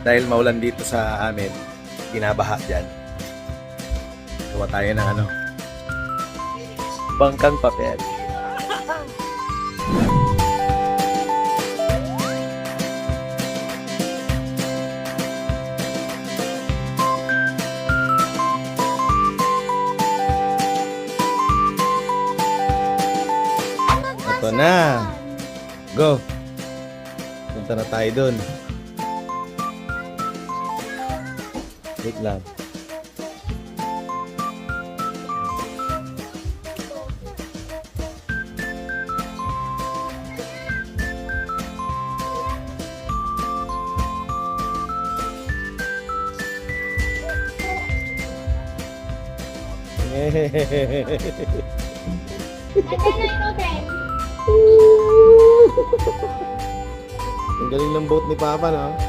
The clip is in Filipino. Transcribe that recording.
dahil maulan dito sa amin, binabaha dyan. Gawa tayo ng ano, bangkang papel. Ito na. Go. Punta na tayo dun. Wait lang. Ang galing ng boat ni Papa, no?